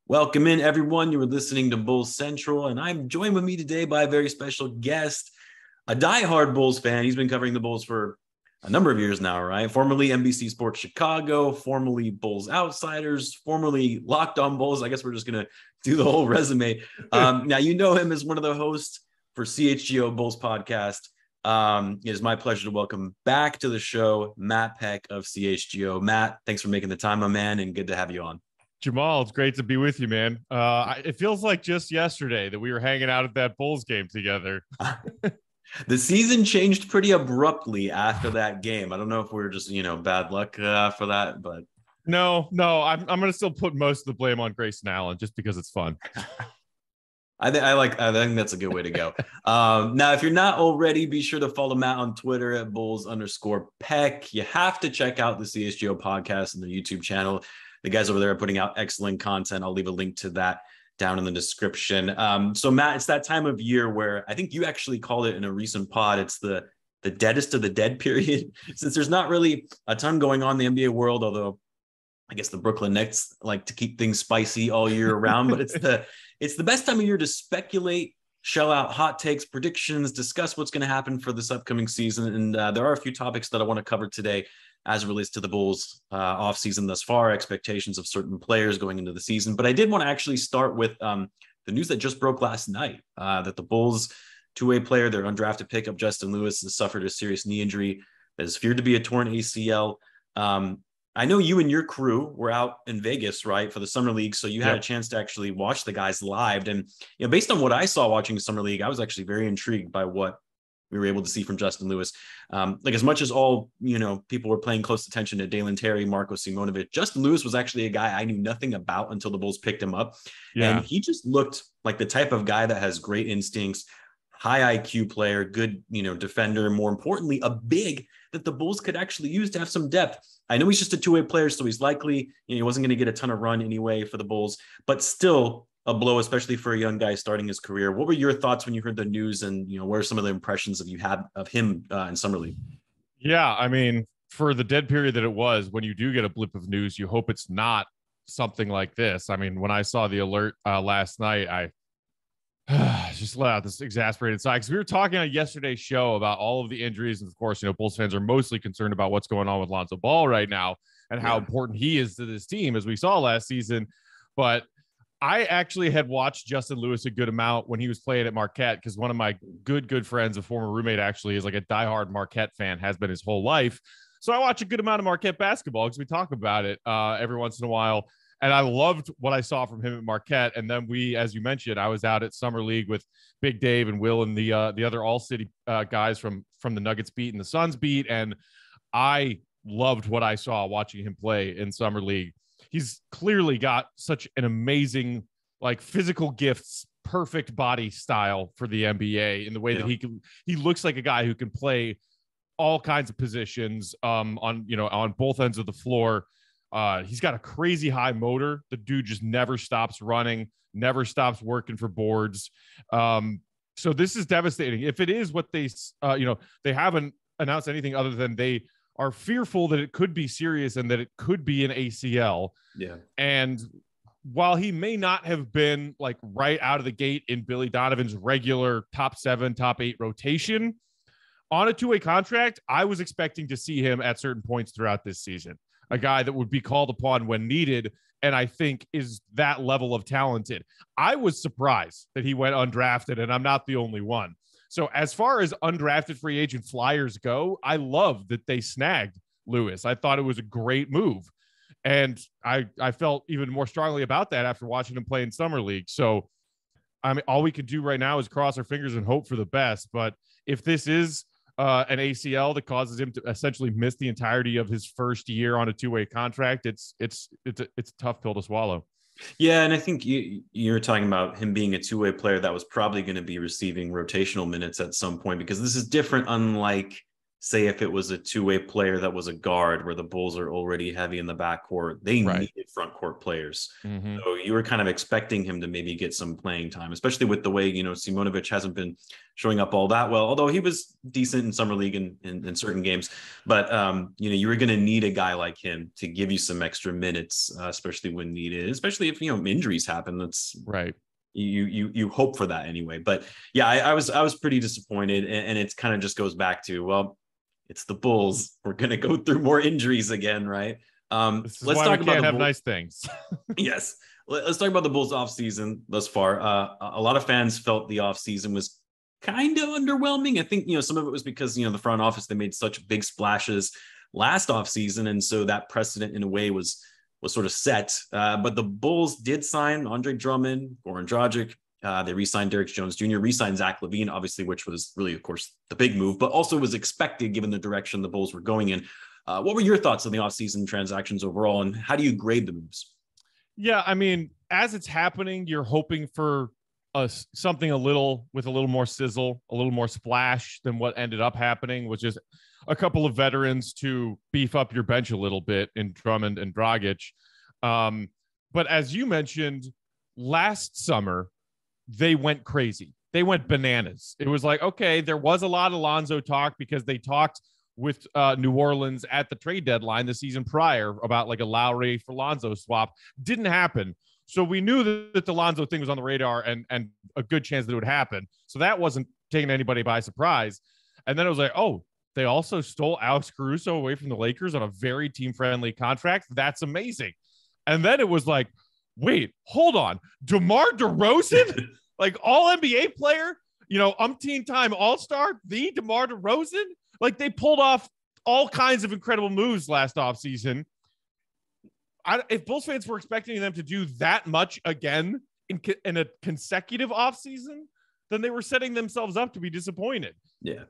Welcome in, everyone. You were listening to Bulls Central, and I'm joined with me today by a very special guest, a diehard Bulls fan. He's been covering the Bulls for a number of years now, right? Formerly NBC Sports Chicago, formerly Bulls Outsiders, formerly Locked On Bulls. I guess we're just going to do the whole resume. Now, you know him as one of the hosts for CHGO Bulls podcast. It is my pleasure to welcome back to the show, Matt Peck of CHGO. Matt, thanks for making the time, my man, and good to have you on. Jamal, it's great to be with you, man. It feels like just yesterday that we were hanging out at that Bulls game together. The season changed pretty abruptly after that game. I don't know if we were just, bad luck for that, but no, I'm going to still put most of the blame on Grayson Allen just because it's fun. I think that's a good way to go. Now, if you're not already, be sure to follow Matt on Twitter at Bulls_Peck. You have to check out the CSGO podcast and their YouTube channel. The guys over there are putting out excellent content. I'll leave a link to that down in the description. So Matt, it's that time of year where I think you actually called it in a recent pod. It's the deadest of the dead period, since there's not really a ton going on in the NBA world, although I guess the Brooklyn Nets like to keep things spicy all year around, but it's the best time of year to speculate, shell out hot takes, predictions, discuss what's going to happen for this upcoming season. And there are a few topics that I want to cover today as it relates to the Bulls offseason thus far, expectations of certain players going into the season. But I did want to actually start with the news that just broke last night, that the Bulls two-way player, their undrafted pickup, Justin Lewis, has suffered a serious knee injury that is feared to be a torn ACL. I know you and your crew were out in Vegas, right, for the Summer League, so you had a chance to actually watch the guys live. And based on what I saw watching the Summer League, I was actually very intrigued by what we were able to see from Justin Lewis. As much as all, people were paying close attention to Dalen Terry, Marko Simonovic, Justin Lewis was actually a guy I knew nothing about until the Bulls picked him up. Yeah. And he just looked like the type of guy that has great instincts, high IQ player, good, defender, more importantly, a big that the Bulls could actually use to have some depth. I know he's just a two-way player, so he's likely, he wasn't going to get a ton of run anyway for the Bulls, but still a blow, especially for a young guy starting his career. What were your thoughts when you heard the news, and what are some of the impressions that you had of him in Summer League? Yeah, I mean, for the dead period that it was, when you do get a blip of news, you hope it's not something like this. I mean, when I saw the alert last night, I just let out this exasperated sigh, because we were talking on yesterday's show about all of the injuries, and of course, Bulls fans are mostly concerned about what's going on with Lonzo Ball right now and how important he is to this team, as we saw last season. But I actually had watched Justin Lewis a good amount when he was playing at Marquette, because one of my good friends, a former roommate, actually is like a diehard Marquette fan, has been his whole life. So I watch a good amount of Marquette basketball because we talk about it every once in a while. And I loved what I saw from him at Marquette. And then as you mentioned, I was out at Summer League with Big Dave and Will and the other All-City guys from the Nuggets beat and the Suns beat. And I loved what I saw watching him play in Summer League. He's clearly got such an amazing, physical gifts, perfect body style for the NBA in the way that he looks like a guy who can play all kinds of positions on both ends of the floor. He's got a crazy high motor. The dude just never stops running, never stops working for boards. So this is devastating. If it is what they haven't announced anything other than they are fearful that it could be serious and that it could be an ACL. Yeah. And while he may not have been right out of the gate in Billy Donovan's regular top 7, top 8 rotation on a two-way contract, I was expecting to see him at certain points throughout this season. A guy that would be called upon when needed, and I think is that level of talented. I was surprised that he went undrafted, and I'm not the only one. So as far as undrafted free agent flyers go, I love that they snagged Lewis. I thought it was a great move. And I felt even more strongly about that after watching him play in Summer League. So, I mean, all we can do right now is cross our fingers and hope for the best. But if this is an ACL that causes him to essentially miss the entirety of his first year on a two-way contract, it's a tough pill to swallow. Yeah, and I think you're talking about him being a two-way player that was probably going to be receiving rotational minutes at some point, because this is different, unlike say if it was a two-way player that was a guard where the Bulls are already heavy in the backcourt, they Right. needed front court players. Mm-hmm. So you were kind of expecting him to maybe get some playing time, especially with the way, Simonovic hasn't been showing up all that well, although he was decent in summer league in certain games. But, you were going to need a guy like him to give you some extra minutes, especially when needed, especially if, injuries happen. That's right. You hope for that anyway. But yeah, I was pretty disappointed. And it kind of just goes back to, well, it's the Bulls. We're going to go through more injuries again, right? This is Let's why talk we about can't the have Bulls. nice things. Yes. Let's talk about the Bulls offseason thus far. A lot of fans felt the offseason was kind of underwhelming. I think, some of it was because, the front office, they made such big splashes last offseason. And so that precedent in a way was sort of set. But the Bulls did sign Andre Drummond, Goran Dragic. They re-signed Derrick Jones Jr., re-signed Zach Lavine, obviously, which was really, of course, the big move, but also was expected given the direction the Bulls were going in. What were your thoughts on the offseason transactions overall, and how do you grade the moves? Yeah, I mean, as it's happening, you're hoping for something with a little more sizzle, a little more splash than what ended up happening, which is a couple of veterans to beef up your bench a little bit in Drummond and Dragic. But as you mentioned, last summer, they went crazy. They went bananas. It was like, okay, there was a lot of Lonzo talk because they talked with New Orleans at the trade deadline the season prior about like a Lowry for Lonzo swap. Didn't happen. So we knew that the Lonzo thing was on the radar and a good chance that it would happen. So that wasn't taking anybody by surprise. And then it was like, oh, they also stole Alex Caruso away from the Lakers on a very team-friendly contract. That's amazing. And then it was like, wait, hold on. DeMar DeRozan, like all NBA player, umpteen time all-star, the DeMar DeRozan. Like they pulled off all kinds of incredible moves last offseason. If Bulls fans were expecting them to do that much again in a consecutive offseason, then they were setting themselves up to be disappointed. Yeah.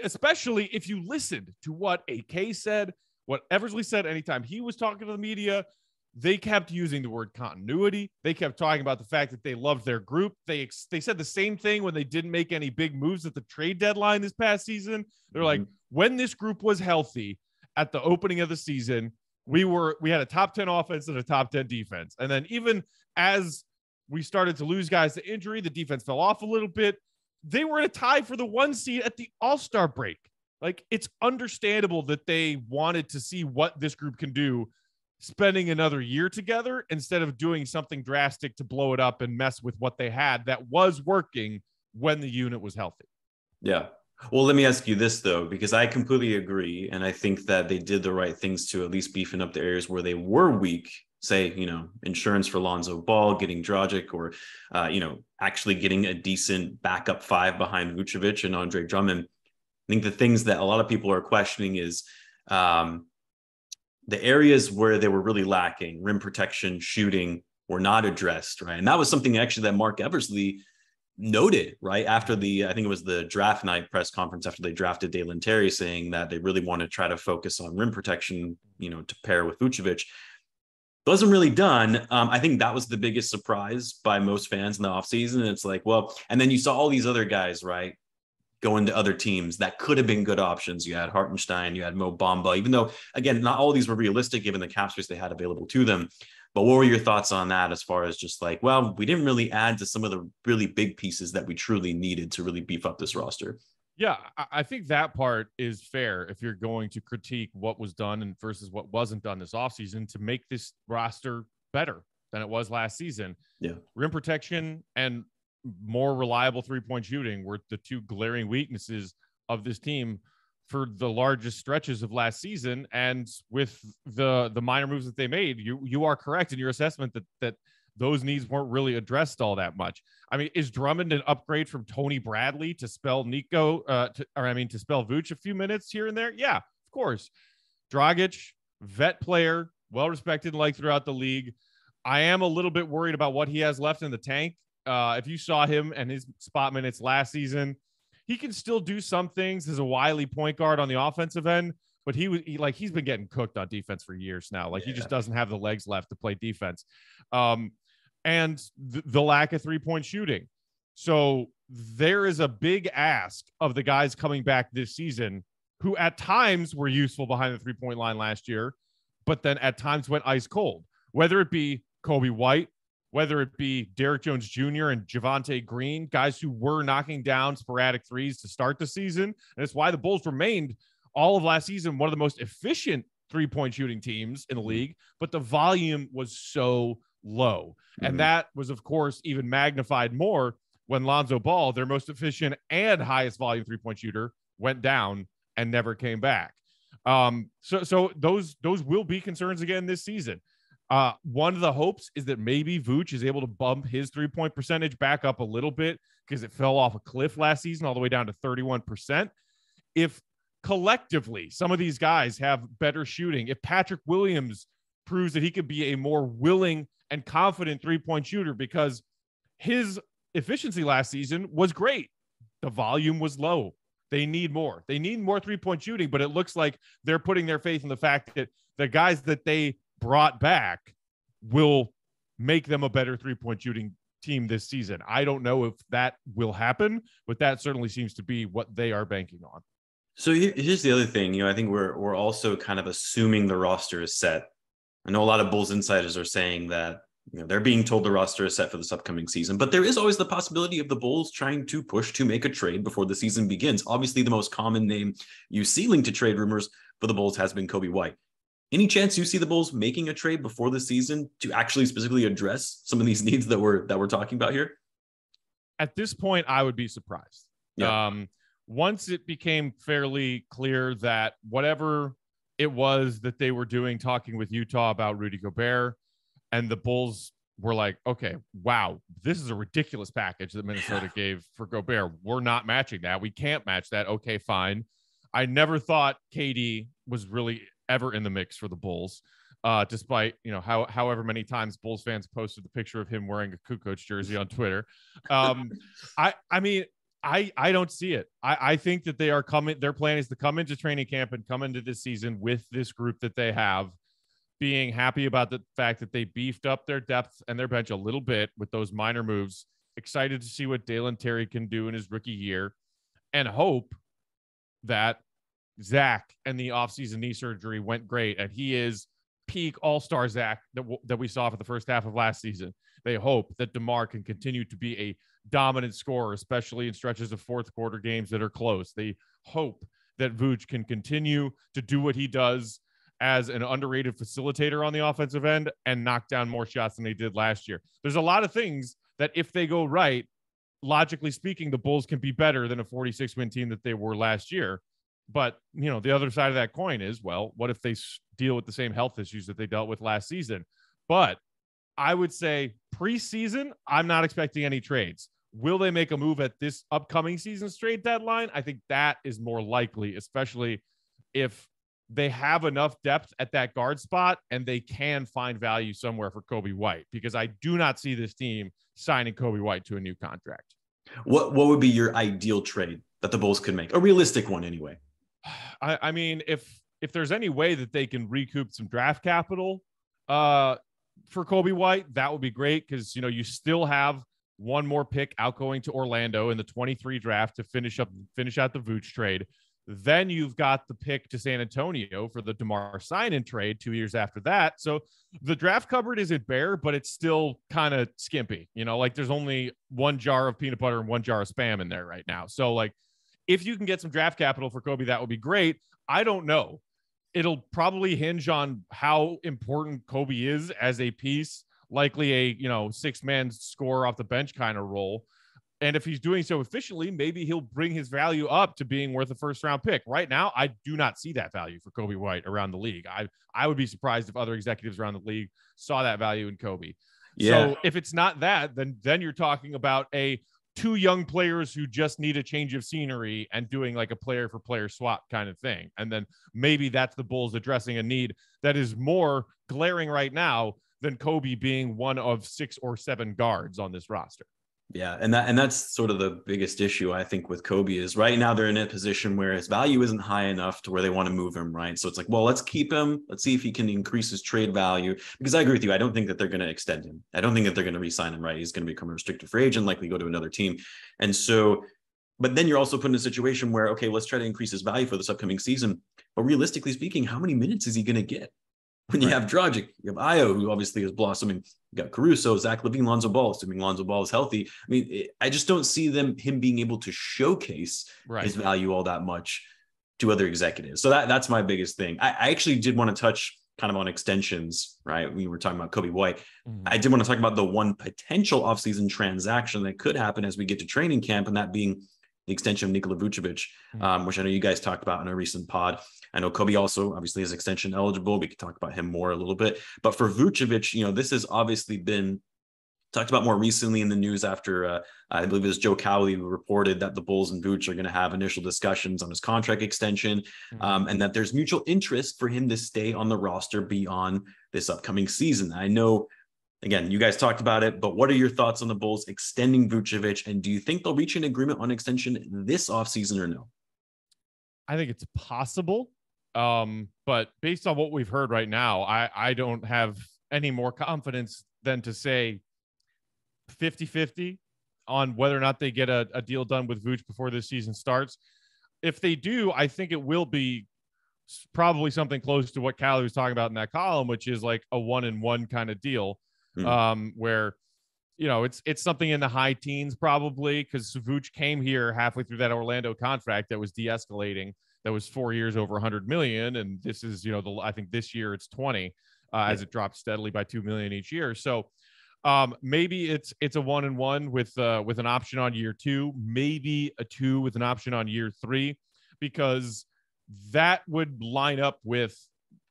Especially if you listened to what AK said, what Eversley said anytime he was talking to the media, they kept using the word continuity. They kept talking about the fact that they loved their group. They said the same thing when they didn't make any big moves at the trade deadline this past season. They're like, when this group was healthy at the opening of the season, we had a top 10 offense and a top 10 defense. And then even as we started to lose guys to injury, the defense fell off a little bit. They were in a tie for the 1 seed at the All-Star break. Like, it's understandable that they wanted to see what this group can do spending another year together instead of doing something drastic to blow it up and mess with what they had that was working when the unit was healthy. Yeah. Well, let me ask you this, though, because I completely agree. And I think that they did the right things to at least beefing up the areas where they were weak. Say, insurance for Lonzo Ball, getting Dragic, or, actually getting a decent backup five behind Vucevic and Andre Drummond. I think the things that a lot of people are questioning is the areas where they were really lacking, rim protection, shooting, were not addressed, right? And that was something actually that Mark Eversley noted, right? After I think it was the draft night press conference after they drafted Dalen Terry, saying that they really want to try to focus on rim protection, to pair with Vucevic. Wasn't really done. I think that was the biggest surprise by most fans in the offseason. And it's like, well, and then you saw all these other guys, right, going to other teams that could have been good options. You had Hartenstein, you had Mo Bamba, even though, again, not all of these were realistic given the cap space they had available to them. But what were your thoughts on that as far as just like, well, we didn't really add to some of the really big pieces that we truly needed to really beef up this roster? Yeah, I think that part is fair if you're going to critique what was done and versus what wasn't done this offseason to make this roster better than it was last season. Yeah. Rim protection and more reliable three-point shooting were the two glaring weaknesses of this team for the largest stretches of last season. And with the minor moves that they made, you are correct in your assessment that those needs weren't really addressed all that much. I mean, is Drummond an upgrade from Tony Bradley to spell Nico, to spell Vooch a few minutes here and there? Yeah, of course. Dragic, vet player, well-respected and liked throughout the league. I am a little bit worried about what he has left in the tank. If you saw him and his spot minutes last season, he can still do some things as a wily point guard on the offensive end, but he's been getting cooked on defense for years now. He just doesn't have the legs left to play defense. And the lack of three-point shooting. So there is a big ask of the guys coming back this season who at times were useful behind the 3-point line last year, but then at times went ice cold, whether it be Coby White, whether it be Derrick Jones Jr. and Javonte Green, guys who were knocking down sporadic threes to start the season. And it's why the Bulls remained all of last season one of the most efficient 3-point shooting teams in the league, but the volume was so low. And that was, of course, even magnified more when Lonzo Ball, their most efficient and highest volume 3-point shooter, went down and never came back. So those will be concerns again this season. One of the hopes is that maybe Vooch is able to bump his 3-point percentage back up a little bit because it fell off a cliff last season all the way down to 31%. If collectively some of these guys have better shooting, if Patrick Williams proves that he could be a more willing and confident 3-point shooter, because his efficiency last season was great, the volume was low. They need more. They need more 3-point shooting, but it looks like they're putting their faith in the fact that the guys that they brought back will make them a better 3-point shooting team this season. I don't know if that will happen, but that certainly seems to be what they are banking on. So here's the other thing. I think we're also kind of assuming the roster is set. I know a lot of Bulls insiders are saying that they're being told the roster is set for this upcoming season, but there is always the possibility of the Bulls trying to push to make a trade before the season begins. Obviously, the most common name you see linked to trade rumors for the Bulls has been Coby White. Any chance you see the Bulls making a trade before the season to actually specifically address some of these needs that we're talking about here? At this point, I would be surprised. Yeah. Once it became fairly clear that whatever it was that they were doing, talking with Utah about Rudy Gobert, and the Bulls were like, okay, wow, this is a ridiculous package that Minnesota gave for Gobert. We're not matching that. We can't match that. Okay, fine. I never thought KD was really ever in the mix for the Bulls, despite, however many times Bulls fans posted the picture of him wearing a Kukoc jersey on Twitter. I don't see it. I think that they are coming. Their plan is to come into training camp and come into this season with this group that they have, being happy about the fact that they beefed up their depth and their bench a little bit with those minor moves. Excited to see what Dalen Terry can do in his rookie year, and hope that Zach and the offseason knee surgery went great, and he is peak all-star Zach that we saw for the first half of last season. They hope that DeMar can continue to be a dominant scorer, especially in stretches of fourth quarter games that are close. They hope that Vooch can continue to do what he does as an underrated facilitator on the offensive end and knock down more shots than they did last year. There's a lot of things that, if they go right, logically speaking, the Bulls can be better than a 46-win team that they were last year. But, the other side of that coin is, well, what if they deal with the same health issues that they dealt with last season? But I would say preseason, I'm not expecting any trades. Will they make a move at this upcoming season's trade deadline? I think that is more likely, especially if they have enough depth at that guard spot and they can find value somewhere for Coby White, because I do not see this team signing Coby White to a new contract. What would be your ideal trade that the Bulls could make? A realistic one anyway. I mean, if there's any way that they can recoup some draft capital for Coby White, that would be great, because, you still have one more pick outgoing to Orlando in the 23 draft to finish out the Vooch trade. Then you've got the pick to San Antonio for the DeMar sign-in trade 2 years after that. So the draft cupboard isn't bare, but it's still kind of skimpy. There's only one jar of peanut butter and one jar of Spam in there right now. So, if you can get some draft capital for Coby, that would be great. I don't know. It'll probably hinge on how important Coby is as a piece, likely a, 6-man scorer off the bench kind of role. And if he's doing so efficiently, maybe he'll bring his value up to being worth a first-round pick. Right now, I do not see that value for Coby White around the league. I would be surprised if other executives around the league saw that value in Coby. Yeah. So if it's not that, then you're talking about two young players who just need a change of scenery and doing like a player-for-player swap kind of thing. And then maybe that's the Bulls addressing a need that is more glaring right now than Coby being one of 6 or 7 guards on this roster. Yeah, and that's sort of the biggest issue, I think, with Coby is right now they're in a position where his value isn't high enough to where they want to move him, right? So it's like, well, let's keep him. Let's see if he can increase his trade value. Because I agree with you. I don't think that they're going to extend him. I don't think that they're going to re-sign him, right? He's going to become a restricted free agent, likely go to another team. And so But then you're also put in a situation where, okay, let's try to increase his value for this upcoming season. But realistically speaking, how many minutes is he going to get? When you have Dragic, you have Io, who obviously is blossoming. You got Caruso, Zach Lavine, Lonzo Ball, assuming Lonzo Ball is healthy. I mean, I just don't see him being able to showcase his value all that much to other executives. So that's my biggest thing. I actually did want to touch kind of on extensions, right? We were talking about Coby White. I did want to talk about the one potential offseason transaction that could happen as we get to training camp, and that being the extension of Nikola Vucevic, which I know you guys talked about in a recent pod. I know Coby also obviously is extension eligible. We could talk about him more a little bit. But for Vucevic, this has obviously been talked about more recently in the news after I believe it was Joe Cowley who reported that the Bulls and Vooch are going to have initial discussions on his contract extension, and that there's mutual interest for him to stay on the roster beyond this upcoming season. I know, again, you guys talked about it, but what are your thoughts on the Bulls extending Vucevic, and do you think they'll reach an agreement on extension this offseason or no? I think it's possible, but based on what we've heard right now, I don't have any more confidence than to say 50-50 on whether or not they get a deal done with Vooch before this season starts. If they do, I think it will be probably something close to what Callie was talking about in that column, which is like a 1-and-1 kind of deal, where, it's something in the high teens probably, because Vooch came here halfway through that Orlando contract that was de-escalating, that was 4 years over 100 million. And this is, I think this year it's 20 as it dropped steadily by 2 million each year. So maybe it's a 1-and-1 with an option on year 2, maybe a 2 with an option on year 3, because that would line up with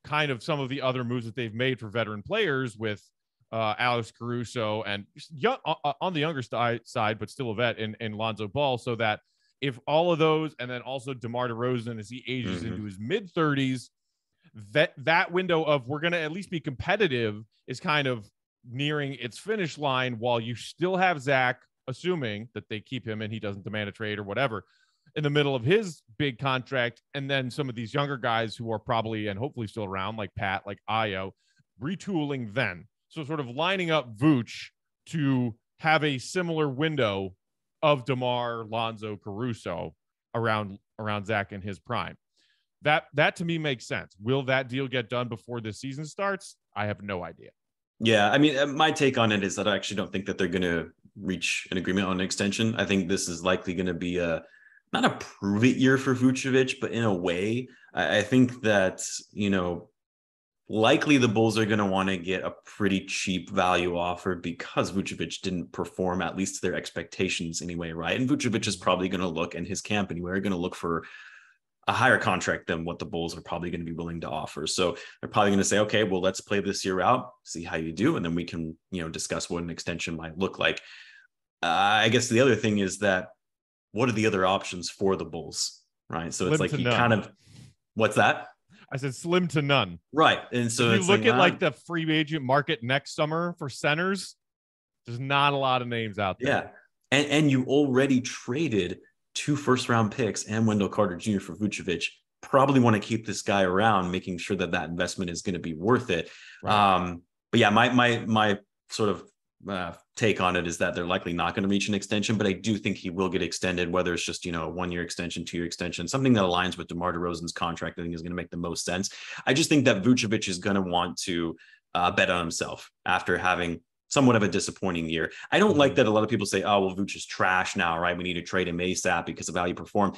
kind of some of the other moves that they've made for veteran players with Alex Caruso and on the younger side, but still a vet in Lonzo Ball, so that if all of those, and then also DeMar DeRozan as he ages into his mid-30s, that window of we're going to at least be competitive is kind of nearing its finish line, while you still have Zach, assuming that they keep him and he doesn't demand a trade or whatever, in the middle of his big contract. And then some of these younger guys who are probably and hopefully still around, like Pat, like Io, retooling then. So sort of lining up Vooch to have a similar window of DeMar, Lonzo, Caruso around Zach in his prime. That to me makes sense. Will that deal get done before this season starts? I have no idea. Yeah, I mean, my take on it is that I actually don't think that they're going to reach an agreement on an extension. I think this is likely going to be not a prove-it year for Vucevic, but in a way, I think that, likely the Bulls are going to want to get a pretty cheap value offer because Vucevic didn't perform at least to their expectations anyway, right? And Vucevic is probably going to look, and his camp anyway, are going to look for a higher contract than what the Bulls are probably going to be willing to offer. So they're probably going to say, okay, well, let's play this year out, see how you do. And then we can, discuss what an extension might look like. I guess the other thing is that what are the other options for the Bulls, right? So it's like you kind of, what's that? I said slim to none. Right. And so if you look at like the free agent market next summer for centers, there's not a lot of names out there. Yeah. And you already traded 2 first-round picks and Wendell Carter Jr. for Vucevic. Probably want to keep this guy around, making sure that investment is going to be worth it. Right. But yeah, my sort of take on it is that they're likely not going to reach an extension, but I do think he will get extended, whether it's just, a 1-year extension, 2-year extension, something that aligns with DeMar DeRozan's contract. I think is going to make the most sense. I just think that Vucevic is going to want to bet on himself after having somewhat of a disappointing year. I don't like that a lot of people say, oh, well, Vooch is trash now, right? We need to trade him ASAP because of how he performed.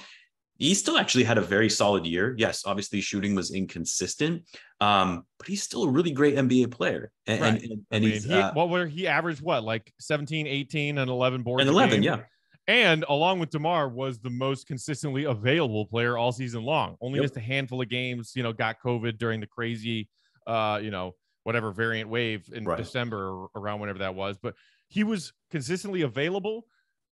He still actually had a very solid year. Yes, obviously shooting was inconsistent, but he's still a really great NBA player. And he averaged like 17, 18, and 11 boards. And 11, yeah. And along with DeMar, was the most consistently available player all season long. Only missed a handful of games, got COVID during the crazy, whatever variant wave in December or around whenever that was. But he was consistently available,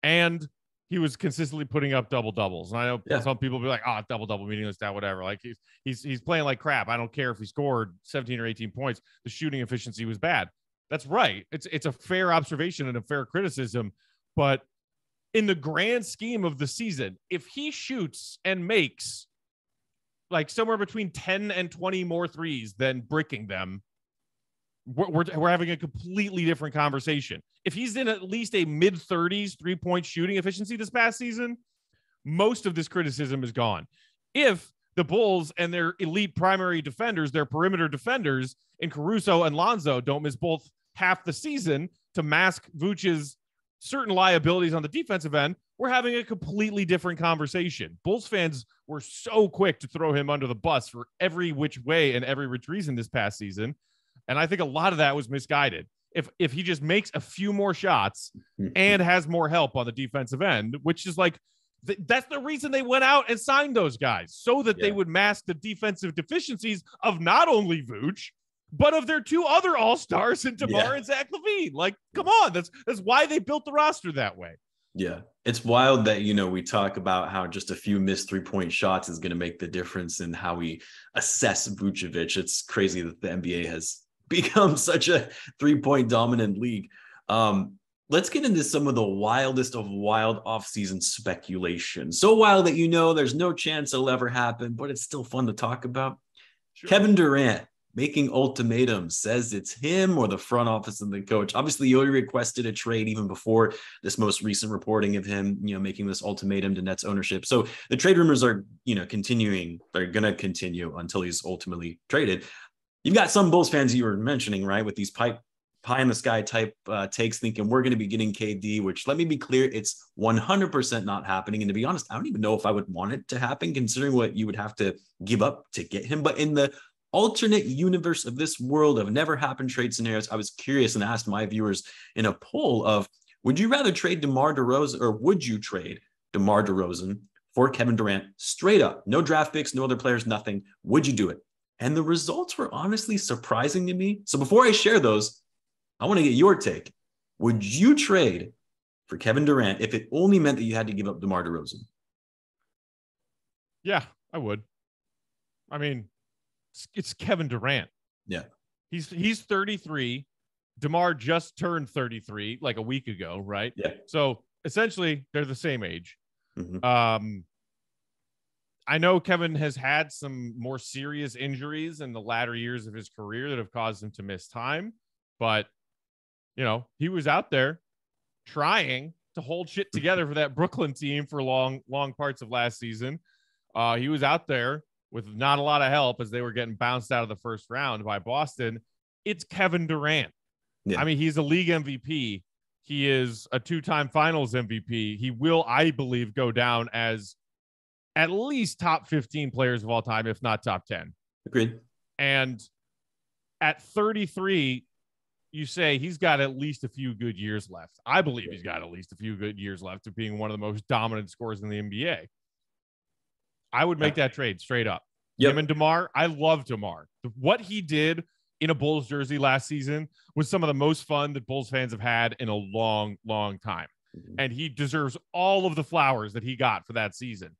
and he was consistently putting up double doubles. And I know some people will be like, double double, meaningless, that whatever. Like he's playing like crap. I don't care if he scored 17 or 18 points. The shooting efficiency was bad. That's right. It's a fair observation and a fair criticism. But in the grand scheme of the season, if he shoots and makes like somewhere between 10 and 20 more threes than bricking them, we're having a completely different conversation. If he's in at least a mid-30s 3-point shooting efficiency this past season, most of this criticism is gone. If the Bulls and their elite primary defenders, their perimeter defenders in Caruso and Lonzo don't miss both half the season to mask Vucevic's certain liabilities on the defensive end, we're having a completely different conversation. Bulls fans were so quick to throw him under the bus for every which way and every which reason this past season. And I think a lot of that was misguided. If he just makes a few more shots and has more help on the defensive end, which is like, that's the reason they went out and signed those guys, so that they would mask the defensive deficiencies of not only Vooch, but of their two other all-stars in DeMar and Zach Lavine. Like, come on, that's why they built the roster that way. Yeah, it's wild that, we talk about how just a few missed three-point shots is going to make the difference in how we assess Vucevic. It's crazy that the NBA has become such a three-point dominant league. Let's get into some of the wildest of wild offseason speculation. So wild that there's no chance it'll ever happen, but it's still fun to talk about. Sure. Kevin Durant making ultimatums, says it's him or the front office and the coach. Obviously, he already requested a trade even before this most recent reporting of him, making this ultimatum to Nets ownership. So the trade rumors are, continuing. They're going to continue until he's ultimately traded. You've got some Bulls fans you were mentioning, right, with these pie in the sky type takes, thinking we're going to be getting KD, which, let me be clear, it's 100% not happening. And to be honest, I don't even know if I would want it to happen, considering what you would have to give up to get him. But in the alternate universe of this world of never happened trade scenarios, I was curious and asked my viewers in a poll of, would you rather trade DeMar DeRozan, or would you trade DeMar DeRozan for Kevin Durant straight up? No draft picks, no other players, nothing. Would you do it? And the results were honestly surprising to me. So before I share those, I want to get your take. Would you trade for Kevin Durant if it only meant that you had to give up DeMar DeRozan? Yeah, I would. I mean, it's Kevin Durant. Yeah. He's 33. DeMar just turned 33 like a week ago, right? Yeah. So essentially they're the same age. Mm-hmm. I know Kevin has had some more serious injuries in the latter years of his career that have caused him to miss time, but he was out there trying to hold shit together for that Brooklyn team for long parts of last season. He was out there with not a lot of help as they were getting bounced out of the first round by Boston. It's Kevin Durant. Yeah. I mean, he's a league MVP. He is a two-time finals MVP. He will, I believe, go down as at least top 15 players of all time, if not top 10. Agreed. And at 33, you say he's got at least a few good years left. I believe he's got at least a few good years left of being one of the most dominant scorers in the NBA. I would make that trade straight up. Yep. Him and DeMar, I love DeMar. What he did in a Bulls jersey last season was some of the most fun that Bulls fans have had in a long, long time. Mm-hmm. And he deserves all of the flowers that he got for that season.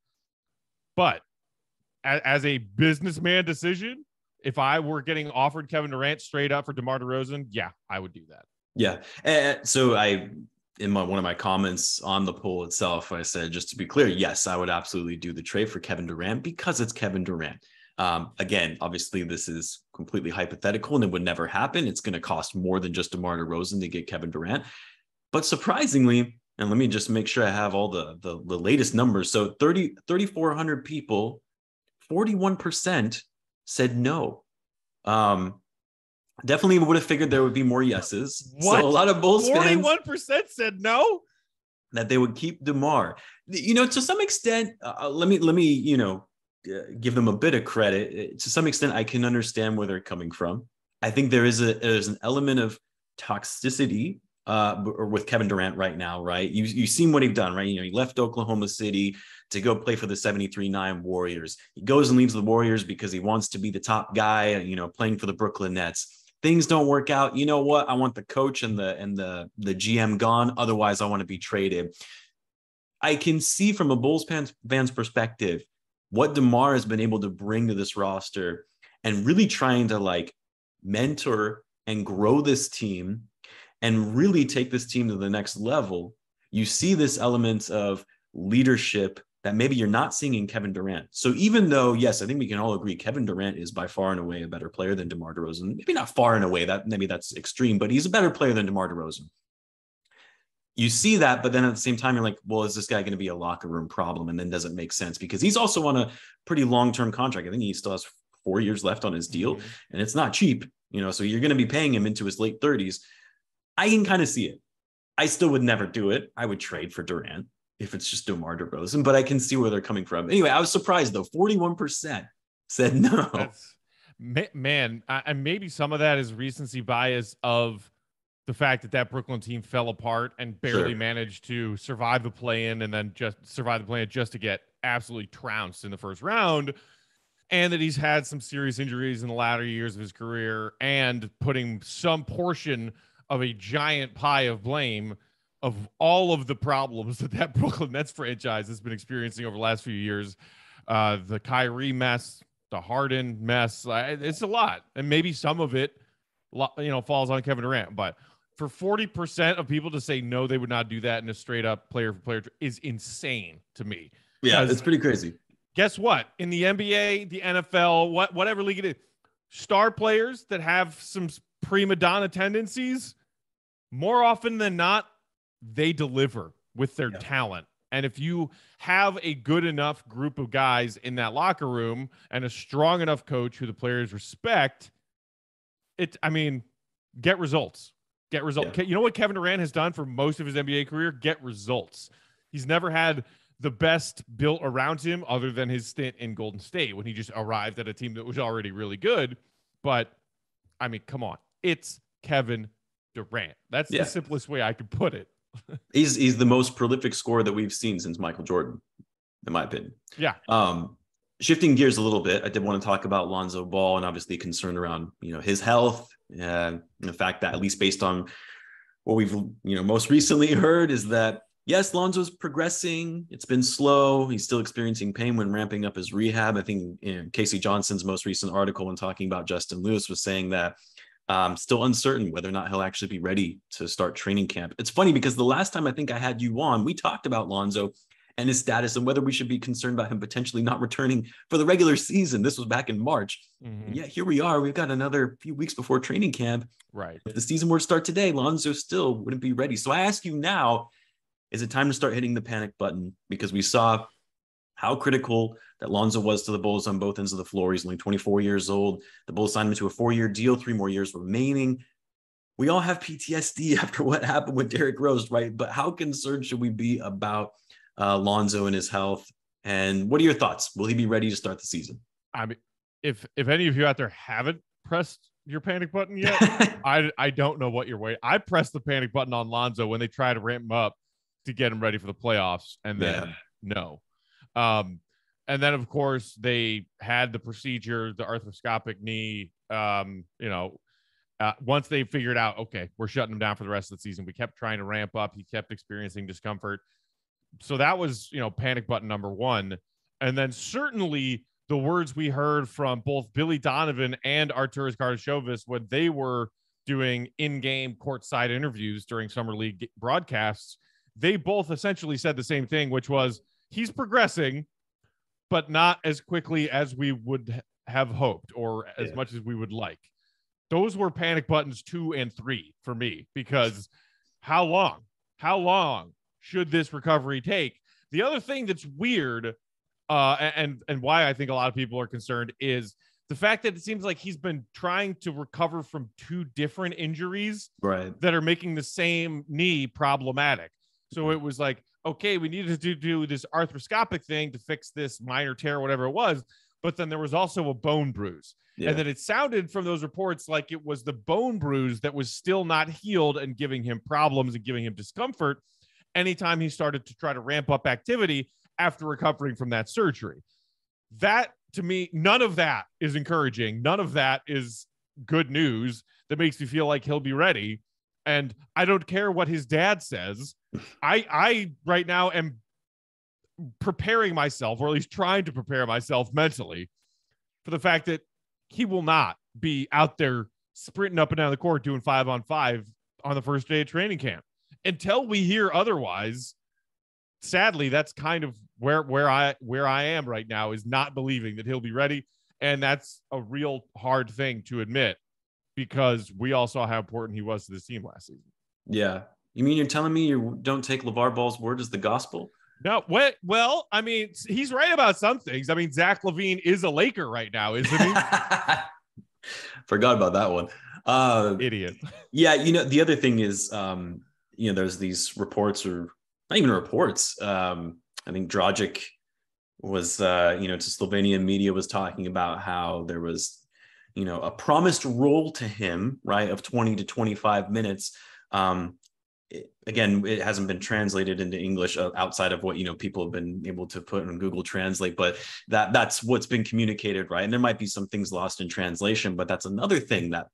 But as a businessman decision, if I were getting offered Kevin Durant straight up for DeMar DeRozan, yeah, I would do that. Yeah. So in one of my comments on the poll itself, I said, just to be clear, yes, I would absolutely do the trade for Kevin Durant because it's Kevin Durant. Again, obviously this is completely hypothetical and it would never happen. It's going to cost more than just DeMar DeRozan to get Kevin Durant. But surprisingly, and let me just make sure I have all the latest numbers. So 3,400 people, 41% said no. Definitely would have figured there would be more yeses. What? So a lot of Bulls 41% fans said no, that they would keep DeMar. To some extent, let me give them a bit of credit. To some extent, I can understand where they're coming from. I think there's an element of toxicity with Kevin Durant right now, right? You've seen what he's done, right? He left Oklahoma City to go play for the 73-9 Warriors. He goes and leaves the Warriors because he wants to be the top guy, playing for the Brooklyn Nets. Things don't work out. You know what? I want the coach and the GM gone. Otherwise, I want to be traded. I can see from a Bulls fan's perspective what DeMar has been able to bring to this roster and really trying to mentor and grow this team and really take this team to the next level. You see this element of leadership that maybe you're not seeing in Kevin Durant. So even though, yes, I think we can all agree Kevin Durant is by far and away a better player than DeMar DeRozan. Maybe not far and away, maybe that's extreme, but he's a better player than DeMar DeRozan. you see that, but then at the same time, you're like, well, is this guy going to be a locker room problem? And then doesn't make sense because he's also on a pretty long-term contract. I think he still has 4 years left on his deal, and it's not cheap, so you're going to be paying him into his late 30s. I can kind of see it. I still would never do it. I would trade for Durant if it's just DeMar DeRozan, but I can see where they're coming from. Anyway, I was surprised though. 41% said no. Man, and maybe some of that is recency bias of the fact that Brooklyn team fell apart and barely managed to survive the play-in and then just survive the play-in just to get absolutely trounced in the first round. And that he's had some serious injuries in the latter years of his career and putting some portion of a giant pie of blame of all of the problems that Brooklyn Nets franchise has been experiencing over the last few years. The Kyrie mess, the Harden mess, it's a lot. And maybe some of it, falls on Kevin Durant, but for 40% of people to say no, they would not do that in a straight up player for player is insane to me. Yeah, it's pretty crazy. Guess what? In the NBA, the NFL, whatever league it is, star players that have some prima donna tendencies, more often than not, they deliver with their talent. And if you have a good enough group of guys in that locker room and a strong enough coach who the players respect, get results. Get results. Yeah. You know what Kevin Durant has done for most of his NBA career? Get results. He's never had the best built around him other than his stint in Golden State when he just arrived at a team that was already really good. But, come on. It's Kevin Durant. That's the simplest way I could put it. He's the most prolific scorer that we've seen since Michael Jordan, in my opinion. Yeah. Shifting gears a little bit, I did want to talk about Lonzo Ball and obviously concern around, his health. And the fact that, at least based on what we've, most recently heard, is that, yes, Lonzo's progressing. It's been slow. He's still experiencing pain when ramping up his rehab. I think Casey Johnson's most recent article when talking about Justin Lewis was saying that still uncertain whether or not he'll actually be ready to start training camp. It's funny because the last time I think I had you on, we talked about Lonzo and his status and whether we should be concerned about him potentially not returning for the regular season. This was back in March. Mm-hmm. Yeah, here we are. We've got another few weeks before training camp. Right. If the season were to start today, Lonzo still wouldn't be ready. So I ask you now, is it time to start hitting the panic button? Because we saw how critical that Lonzo was to the Bulls on both ends of the floor. He's only 24 years old. The Bulls signed him to a 4-year deal, 3 more years remaining. We all have PTSD after what happened with Derrick Rose, right? But how concerned should we be about Lonzo and his health? And what are your thoughts? Will he be ready to start the season? If any of you out there haven't pressed your panic button yet, I don't know what you're waiting. I pressed the panic button on Lonzo when they tried to ramp him up to get him ready for the playoffs, and then no. And then of course they had the procedure, the arthroscopic knee. Once they figured out, okay, we're shutting him down for the rest of the season, we kept trying to ramp up. He kept experiencing discomfort. So that was, panic button number one. And then certainly the words we heard from both Billy Donovan and Arturas Karnisovas when they were doing in-game courtside interviews during Summer League broadcasts, they both essentially said the same thing, which was he's progressing, but not as quickly as we would have hoped or as much as we would like. Those were panic buttons 2 and 3 for me, because how long should this recovery take? The other thing that's weird and why I think a lot of people are concerned is the fact that it seems like he's been trying to recover from 2 different injuries that are making the same knee problematic. So it was like, okay, we needed to do this arthroscopic thing to fix this minor tear, whatever it was. But then there was also a bone bruise. Yeah. And then it sounded from those reports like it was the bone bruise that was still not healed and giving him problems and giving him discomfort anytime he started to try to ramp up activity after recovering from that surgery. That, to me, none of that is encouraging. None of that is good news that makes me feel like he'll be ready. And I don't care what his dad says. I right now am preparing myself, or at least trying to prepare myself mentally, for the fact that he will not be out there sprinting up and down the court doing 5-on-5 on the first day of training camp. Until we hear otherwise, sadly, that's kind of where I am right now, is not believing that he'll be ready. And that's a real hard thing to admit, because we all saw how important he was to this team last season. Yeah. You mean you're telling me you don't take LeVar Ball's word as the gospel? No, what? Well, I mean, he's right about some things. I mean, Zach Lavine is a Laker right now, isn't he? Forgot about that one. Idiot. Yeah, the other thing is, there's these reports, or not even reports. I think Dragic was, to Slovenian media, was talking about how there was, a promised role to him, right, of 20 to 25 minutes. Again, it hasn't been translated into English outside of what people have been able to put in Google Translate, but that's what's been communicated, right? And there might be some things lost in translation, but that's another thing that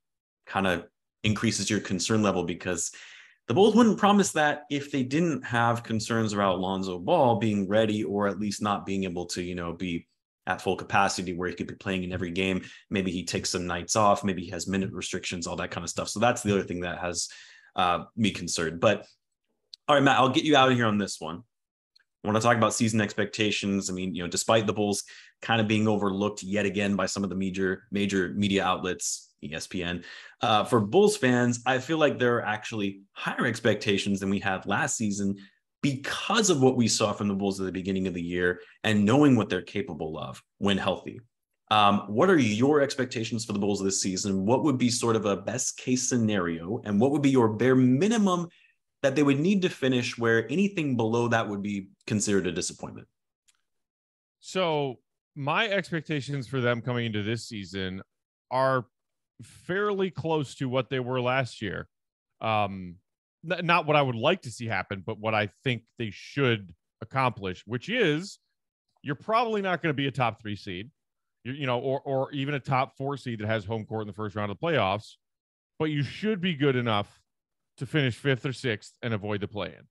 kind of increases your concern level, because the Bulls wouldn't promise that if they didn't have concerns about Lonzo Ball being ready, or at least not being able to be at full capacity where he could be playing in every game. Maybe he takes some nights off, maybe he has minute restrictions, all that kind of stuff. So that's the other thing that has me concerned. But all right, Matt, I'll get you out of here on this one. I want to talk about season expectations. I mean, despite the Bulls kind of being overlooked yet again by some of the major media outlets, ESPN, for Bulls fans, I feel like there are actually higher expectations than we had last season, because of what we saw from the Bulls at the beginning of the year and knowing what they're capable of when healthy. What are your expectations for the Bulls this season? What would be sort of a best case scenario, and what would be your bare minimum that they would need to finish, where anything below that would be considered a disappointment? So my expectations for them coming into this season are fairly close to what they were last year. Not what I would like to see happen, but what I think they should accomplish, which is you're probably not going to be a top 3 seed, or even a top 4 seed that has home court in the first round of the playoffs, but you should be good enough to finish 5th or 6th and avoid the play-in.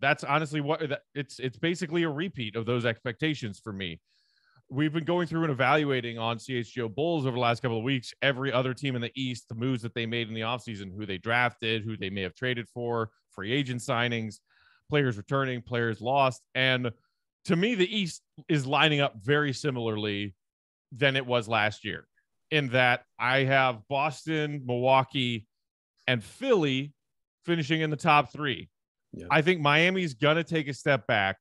That's honestly it's basically a repeat of those expectations for me. We've been going through and evaluating on CHGO Bulls over the last couple of weeks, every other team in the East, the moves that they made in the offseason, who they drafted, who they may have traded for, free agent signings, players returning, players lost. And to me, the East is lining up very similarly than it was last year, in that I have Boston, Milwaukee, and Philly finishing in the top 3. Yeah. I think Miami's going to take a step back.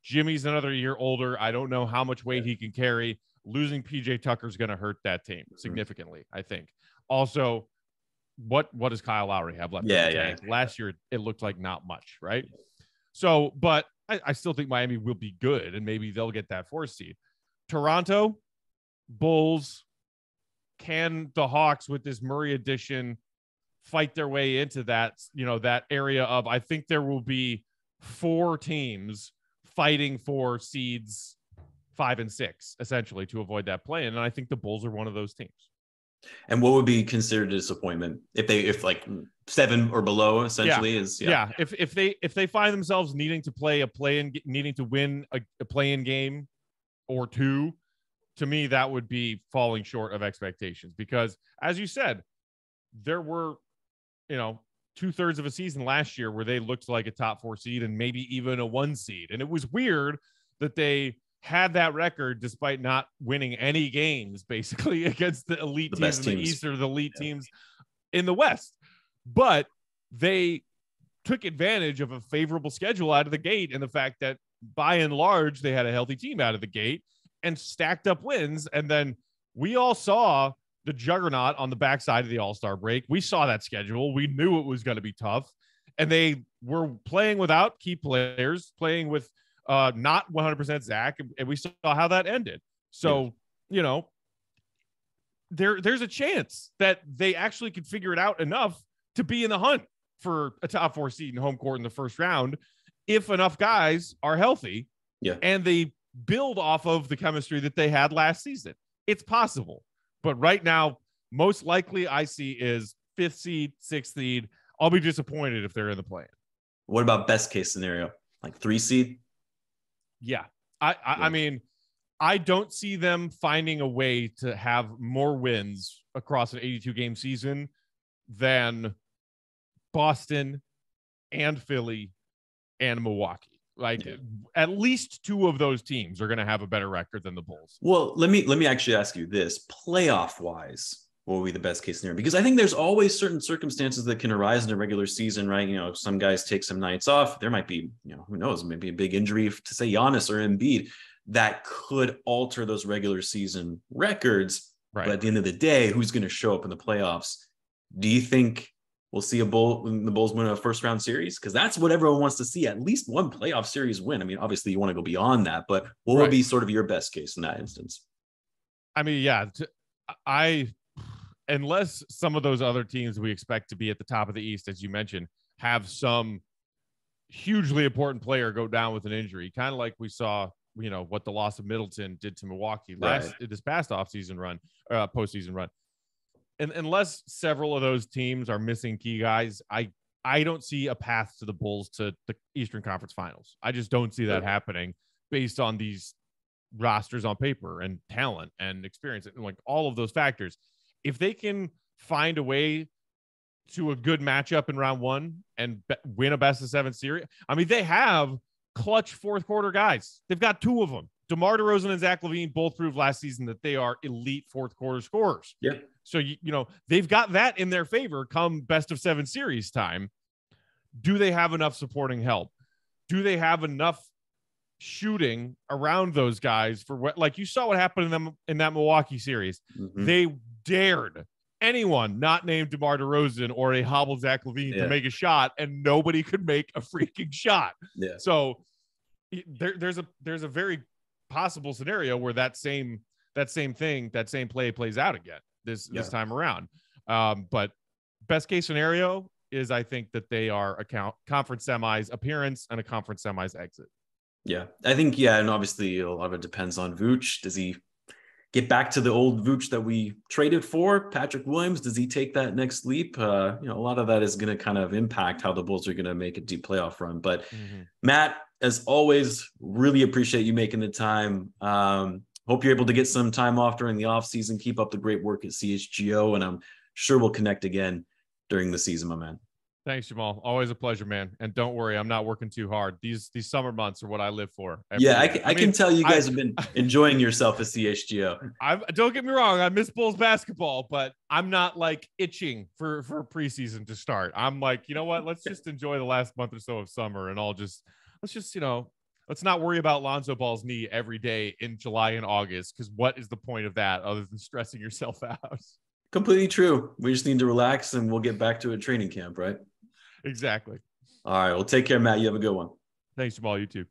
Jimmy's another year older. I don't know how much weight he can carry. Losing PJ Tucker is going to hurt that team significantly, I think. Also, what does Kyle Lowry have left? Yeah. Last year, it looked like not much, right? So, but I still think Miami will be good, and maybe they'll get that 4th seed. Toronto, Bulls, can the Hawks with this Murray addition fight their way into that, that area of, I think there will be 4 teams fighting for seeds 5 and 6, essentially, to avoid that play. And I think the Bulls are one of those teams. And what would be considered a disappointment if like 7 or below essentially is. If they find themselves needing to play needing to win a play-in game or 2, to me, that would be falling short of expectations, because as you said, there were, 2/3 of a season last year where they looked like a top 4 seed and maybe even a 1 seed. And it was weird that they had that record despite not winning any games, basically, against the elite teams in the East or the elite teams in the West. But they took advantage of a favorable schedule out of the gate, and the fact that by and large they had a healthy team out of the gate and stacked up wins. And then we all saw the juggernaut on the backside of the All-Star break. We saw that schedule. We knew it was going to be tough. And they were playing without key players, playing with not 100% Zach. And we saw how that ended. So, there's a chance that they actually could figure it out enough to be in the hunt for a top 4 seed in home court in the first round, if enough guys are healthy. Yeah. And they build off of the chemistry that they had last season. It's possible. But right now, most likely I see is 5th seed, 6th seed. I'll be disappointed if they're in the play-in. What about best case scenario? Like 3 seed? Yeah. I mean, I don't see them finding a way to have more wins across an 82-game season than Boston and Philly and Milwaukee. At least 2 of those teams are going to have a better record than the Bulls. Well, let me actually ask you this: playoff wise, what would be the best case scenario? Because I think there's always certain circumstances that can arise in a regular season, right? If some guys take some nights off, there might be, who knows, maybe a big injury to say Giannis or Embiid that could alter those regular season records. Right. But at the end of the day, who's going to show up in the playoffs? Do you think we'll see the Bulls win a first round series? Because that's what everyone wants to see, at least one playoff series win. I mean, obviously you want to go beyond that, but what would be sort of your best case in that instance? I mean, yeah, unless some of those other teams we expect to be at the top of the East, as you mentioned, have some hugely important player go down with an injury, kind of like we saw, what the loss of Middleton did to Milwaukee this past postseason run. And unless several of those teams are missing key guys, I don't see a path to the Bulls to the Eastern Conference Finals. I just don't see that happening based on these rosters on paper and talent and experience and like all of those factors. If they can find a way to a good matchup in round one and win a best of 7 series, I mean, they have clutch fourth quarter guys. They've got 2 of them. DeMar DeRozan and Zach Lavine both proved last season that they are elite fourth quarter scorers. Yeah. So, they've got that in their favor come best of 7 series time. Do they have enough supporting help? Do they have enough shooting around those guys for what, like you saw what happened in that Milwaukee series? Mm-hmm. They dared anyone not named DeMar DeRozan or a hobbled Zach Lavine to make a shot, and nobody could make a freaking shot. Yeah. So there's a very possible scenario where that same play plays out again this time around. But best case scenario is I think that they are a conference semis appearance and a conference semis exit. Yeah, I think, and obviously a lot of it depends on Vooch. Does he get back to the old Vooch that we traded for? Patrick Williams, does he take that next leap? A lot of that is going to kind of impact how the Bulls are going to make a deep playoff run. But Matt, as always, really appreciate you making the time. Hope you're able to get some time off during the offseason. Keep up the great work at CHGO, and I'm sure we'll connect again during the season, my man. Thanks, Jamal. Always a pleasure, man. And don't worry, I'm not working too hard. These summer months are what I live for. I can tell you guys have been enjoying yourself at CHGO. Don't get me wrong, I miss Bulls basketball, but I'm not like itching for preseason to start. I'm like, you know what? Let's just enjoy the last month or so of summer, and let's not worry about Lonzo Ball's knee every day in July and August, because what is the point of that other than stressing yourself out? Completely true. We just need to relax, and we'll get back to a training camp, right? Exactly. All right. Well, take care, Matt. You have a good one. Thanks, Jamal. You too.